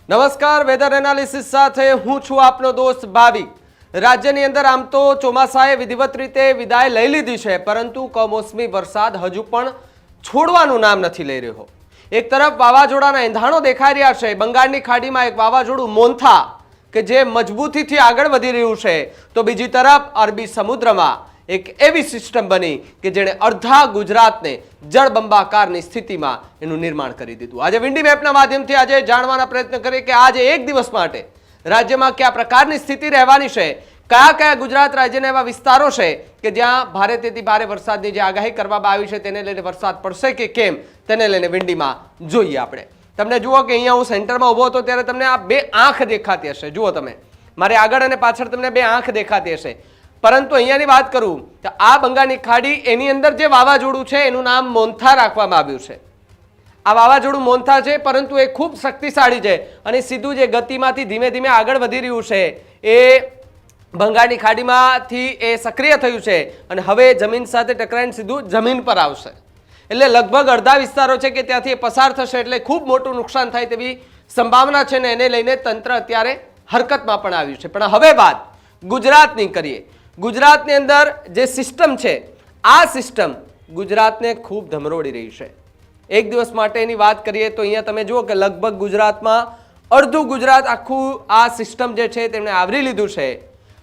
નમસ્કાર, weather analysis સાથે હું છું આપનો દોસ્ત ભાવિક। રાજ્યની અંદર આમ તો ચોમાસાએ વિધિવત રીતે વિદાય લઈ લીધી છે, પરંતુ કમોસમી વરસાદ હજુ પણ છોડવાનું નામ નથી લઈ રહ્યો। એક તરફ વાવાઝોડાના એંધાણો દેખાઈ રહ્યા છે। બંગાળની ખાડીમાં એક વાવાઝોડું મોન્થા કે જે મજબૂતીથી આગળ વધી રહ્યું છે, તો બીજી તરફ અરબી સમુદ્રમાં એક એવી સિસ્ટમ બની કે જેણે અડધા ગુજરાતને જળબંબાકારની સ્થિતિમાં એનું નિર્માણ કરી દીધું। આજે વિન્ડી મેપના માધ્યમથી આજે જાણવાના પ્રયત્ન કરીએ કે આજે એક દિવસ માટે રાજ્યમાં કયા પ્રકારની સ્થિતિ રહેવાની છે, કયા કયા ગુજરાત રાજ્યના એવા વિસ્તારો છે કે જ્યાં ભારેથી ભારે વરસાદની જે આગાહી કરવામાં આવી છે તેને લઈને વરસાદ પડશે કે કેમ, તેને લઈને વિન્ડીમાં જોઈએ આપણે। તમને જુઓ કે અહીંયા હું સેન્ટરમાં ઊભો હતો ત્યારે તમને આ બે આંખ દેખાતી હશે। જુઓ તમે, મારી આગળ અને પાછળ તમને બે આંખ દેખાતી હશે, પરંતુ અહીંયાની વાત કરું તો આ બંગાળની ખાડી એની અંદર જે વાવાઝોડું છે એનું નામ મોન્થા રાખવામાં આવ્યું છે। આ વાવાઝોડું મોન્થા છે, પરંતુ એ ખૂબ શક્તિશાળી છે અને સીધું જે ગતિમાંથી ધીમે ધીમે આગળ વધી રહ્યું છે એ બંગાળની ખાડીમાંથી એ સક્રિય થયું છે અને હવે જમીન સાથે ટકરાઈને સીધું જમીન પર આવશે। એટલે લગભગ અડધા વિસ્તારો છે કે ત્યાંથી એ પસાર થશે, એટલે ખૂબ મોટું નુકસાન થાય તેવી સંભાવના છે ને એને લઈને તંત્ર અત્યારે હરકતમાં પણ આવ્યું છે। પણ હવે વાત ગુજરાતની કરીએ। ગુજરાતની અંદર જે સિસ્ટમ છે આ સિસ્ટમ ગુજરાતને ખૂબ ધમરોડી રહી છે। એક દિવસ માટેની વાત કરીએ તો અહીંયા તમે જુઓ કે લગભગ ગુજરાતમાં અડધું ગુજરાત આખું આ સિસ્ટમ જે છે તેમણે આવરી લીધું છે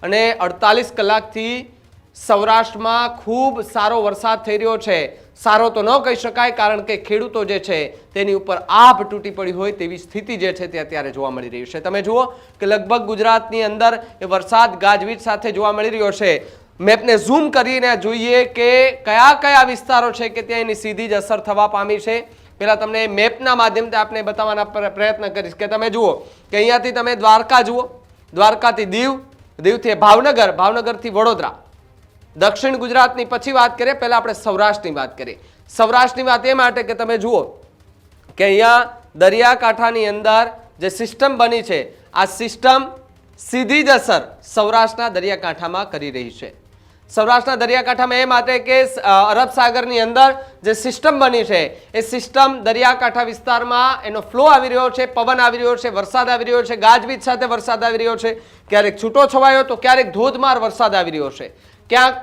અને 48 કલાકથી સૌરાષ્ટ્રમાં ખૂબ સારો વરસાદ થઈ રહ્યો છે। સારો તો ન કહી શકાય, કારણ કે ખેડૂતો જે છે તેની ઉપર આભ તૂટી પડી હોય તેવી સ્થિતિ જે છે તે અત્યારે જોવા મળી રહી છે। તમે જુઓ કે લગભગ ગુજરાતની અંદર એ વરસાદ ગાજવીજ સાથે જોવા મળી રહ્યો છે। મેપને ઝૂમ કરીને જોઈએ કે કયા કયા વિસ્તારો છે કે ત્યાં એની સીધી જ અસર થવા પામી છે। પહેલા તમને મેપના માધ્યમથી આપને બતાવવાના પ્રયત્ન કરીશ કે તમે જુઓ કે અહીંયાથી તમે દ્વારકા જુઓ, દ્વારકાથી દીવ, દીવથી ભાવનગર, ભાવનગરથી વડોદરા। દક્ષિણ ગુજરાતની પછી વાત કરીએ, પહેલા આપણે સૌરાષ્ટ્રની વાત કરીએ। સૌરાષ્ટ્રની વાત એ માટે કે તમે જુઓ કે અહીંયા દરિયાકાંઠાની અંદર જે સિસ્ટમ બની છે આ સિસ્ટમ સીધી જ અસર સૌરાષ્ટ્રના દરિયાકાંઠામાં કરી રહી છે। સૌરાષ્ટ્રના દરિયાકાંઠામાં એ માટે કે અરબ સાગરની અંદર જે સિસ્ટમ બની છે એ સિસ્ટમ દરિયાકાંઠા વિસ્તારમાં એનો ફ્લો આવી રહ્યો છે, પવન આવી રહ્યો છે, વરસાદ આવી રહ્યો છે, ગાજવીજ સાથે વરસાદ આવી રહ્યો છે, ક્યારેક છૂટો છવાયો તો ક્યારેક ધોધમાર વરસાદ આવી રહ્યો છે, ક્યાંક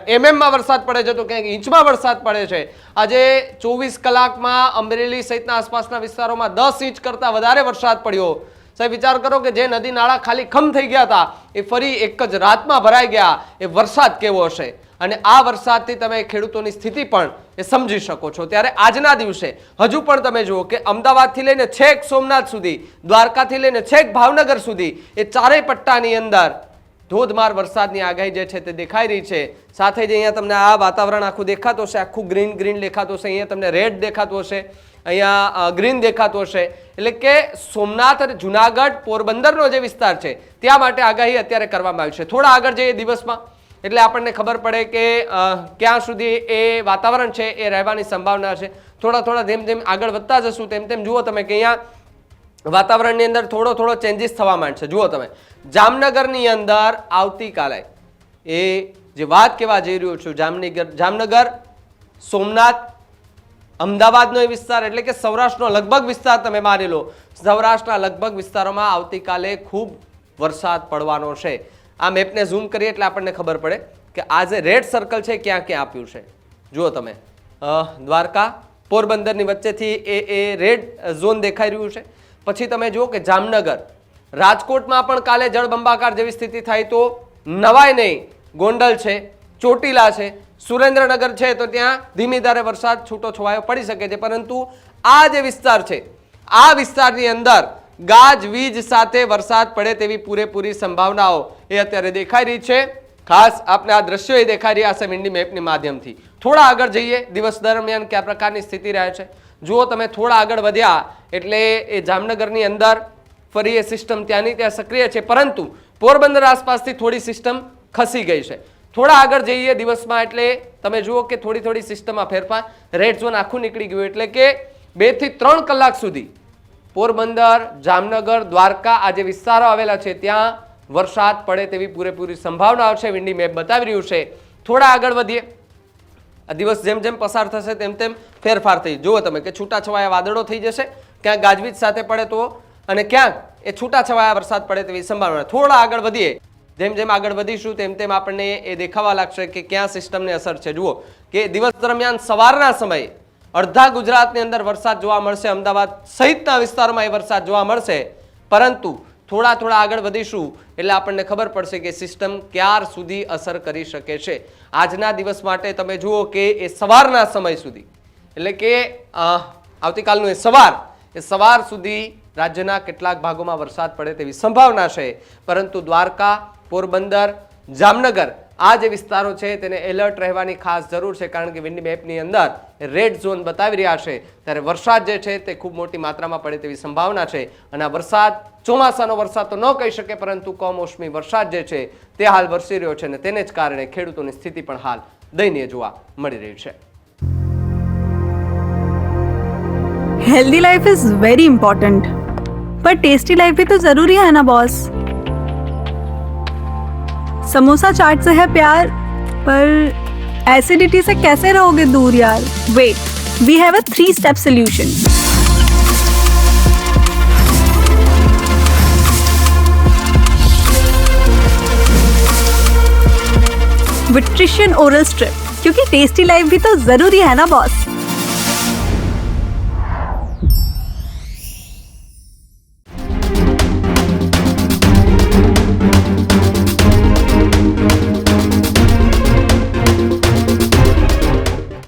એમએમમાં વરસાદ પડે છે તો ક્યાંક ઇંચમાં વરસાદ પડે છે। આજે 24 કલાકમાં અમરેલી સહિતના આસપાસના વિસ્તારોમાં 10 ઇંચ કરતાં વધારે વરસાદ પડ્યો। સાહેબ વિચાર કરો કે જે નદી નાળા ખાલી ખમ થઈ ગયા હતા એ ફરી એક જ રાતમાં ભરાઈ ગયા। એ વરસાદ કેવો હશે અને આ વરસાદથી તમે ખેડૂતોની સ્થિતિ પણ એ સમજી શકો છો। ત્યારે આજના દિવસે હજુ પણ તમે જુઓ કે અમદાવાદથી લઈને છેક સોમનાથ સુધી, દ્વારકાથી લઈને છેક ભાવનગર સુધી એ ચારેય પટ્ટાની અંદર ધોધમાર વરસાદની આગાહી જે છે તે દેખાઈ રહી છે। સાથે જ અહીંયા તમને આ વાતાવરણ આખું દેખાતું હશે, આખું ગ્રીન ગ્રીન દેખાતું હશે, અહીંયા તમને રેડ દેખાતું હશે, અહીંયા ગ્રીન દેખાતું હશે। એટલે કે સોમનાથ અને જુનાગઢ, પોરબંદરનો જે વિસ્તાર છે ત્યાં માટે આગાહી અત્યારે કરવામાં આવી છે। થોડા આગળ જઈએ દિવસમાં એટલે આપણને ખબર પડે કે ક્યાં સુધી એ વાતાવરણ છે એ રહેવાની સંભાવના છે। થોડા જેમ જેમ આગળ વધતા જશું તેમ તેમ જુઓ તમે કે અહીંયા વાતાવરણની અંદર થોડો ચેન્જીસ થવા માંડશે। જુઓ તમે જામનગરની અંદર આવતીકાલે એ જે વાત કહેવા જઈ રહ્યો છું, જામનગર, સોમનાથ, અમદાવાદનો એ વિસ્તાર એટલે કે સૌરાષ્ટ્રનો લગભગ વિસ્તાર તમે માની લો, સૌરાષ્ટ્રના લગભગ વિસ્તારોમાં આવતીકાલે ખૂબ વરસાદ પડવાનો છે। આ મેપને ઝૂમ કરીએ એટલે આપણને ખબર પડે કે આ જે રેડ સર્કલ છે ક્યાં ક્યાં આપ્યું છે। જુઓ તમે દ્વારકા, પોરબંદરની વચ્ચેથી એ રેડ ઝોન દેખાઈ રહ્યું છે। પછી તમે જુઓ કે જામનગર, રાજકોટમાં પણ કાલે જળબંબાકાર જેવી સ્થિતિ થાય તો નવાય નહીં, ગોંડલ છે, ચોટીલા છે, સુરેન્દ્રનગર છે તો ત્યાં ધીમી ધારે વરસાદ છૂટો છવાયો પડી શકે છે। પરંતુ આ જે વિસ્તાર છે આ વિસ્તારની અંદર ગાજવીજ સાથે વરસાદ પડે તેવી પૂરેપૂરી સંભાવનાઓ એ અત્યારે દેખાઈ રહી છે। ખાસ આપણે આ દ્રશ્યો એ દેખાઈ રહ્યા છે વિન્ડી મેપની માધ્યમથી। થોડા આગળ જઈએ, દિવસ દરમિયાન કયા પ્રકારની સ્થિતિ રહે છે જુઓ તમે। થોડા આગળ વધ્યા એટલે એ જામનગરની અંદર ફરી એ સિસ્ટમ ત્યાંની ત્યાં સક્રિય છે, પરંતુ પોરબંદર આસપાસથી થોડી સિસ્ટમ ખસી ગઈ છે। થોડા આગળ જઈએ દિવસમાં એટલે તમે જુઓ કે થોડી સિસ્ટમમાં ફેરફાર, રેડ ઝોન આખું નીકળી ગયું, એટલે કે 2 થી 3 કલાક સુધી પોરબંદર, જામનગર, દ્વારકા આ જે વિસ્તારો આવેલા છે ત્યાં વરસાદ પડે તેવી પૂરેપૂરી સંભાવનાઓ છે, વિન્ડી મેપ બતાવી રહ્યું છે। થોડા આગળ વધીએ, આ દિવસ જેમ જેમ પસાર થશે તેમ તેમ ફેરફાર થઈ જુઓ તમે કે છૂટાછવાયા વાદળો થઈ જશે, ક્યાંક ગાજવીજ સાથે પડે તો અને ક્યાંક એ છૂટાછવાયા વરસાદ પડે તેવી સંભાવના. થોડા આગળ વધીએ, જેમ જેમ આગળ વધીશું તેમ તેમ આપણને એ દેખાવા લાગશે કે ક્યાં સિસ્ટમની અસર છે. જુઓ કે દિવસ દરમિયાન સવારના સમયે અડધા ગુજરાતની અંદર વરસાદ જોવા મળશે, અમદાવાદ સહિતના વિસ્તારોમાં એ વરસાદ જોવા મળશે, પરંતુ થોડા આગળ વધીશું એટલે આપણને ખબર પડશે કે સિસ્ટમ ક્યાર સુધી અસર કરી શકે છે. આજના દિવસ માટે તમે જુઓ કે એ સવારના સમય સુધી, એટલે કે આવતીકાલનું એ સવાર સુધી રાજ્યના કેટલાક ભાગોમાં વરસાદ પડે તેવી સંભાવના છે. પરંતુ દ્વારકા, પોરબંદર, જામનગર આ જે વિસ્તારો છે તેને એલર્ટ રહેવાની ખાસ જરૂર છે, કારણ કે વિન્ડી મેપની અંદર રેડ ઝોન બતાવી રહ્યા છે. ત્યારે વરસાદ જે છે તે ખૂબ મોટી માત્રામાં પડે તેવી સંભાવના છે. અને આ વરસાદ ચોમાસાનો વરસાદ તો ન કહી શકે, પરંતુ કમોસમી વરસાદ જે છે તે હાલ વરસી રહ્યો છે અને તેને જ કારણે ખેડૂતોની સ્થિતિ પણ હાલ દયનીય જોવા મળી રહી છે. Healthy life is very important, पर टेस्टी लाइफ भी तो जरूरी है ना बॉस. समोसा चाट से है प्यार, पर एसिडिटी से कैसे रहोगे दूर यार. Wait, we have a 3-step solution. Vitrition oral strip, क्योंकि टेस्टी लाइफ भी तो जरूरी है ना बॉस.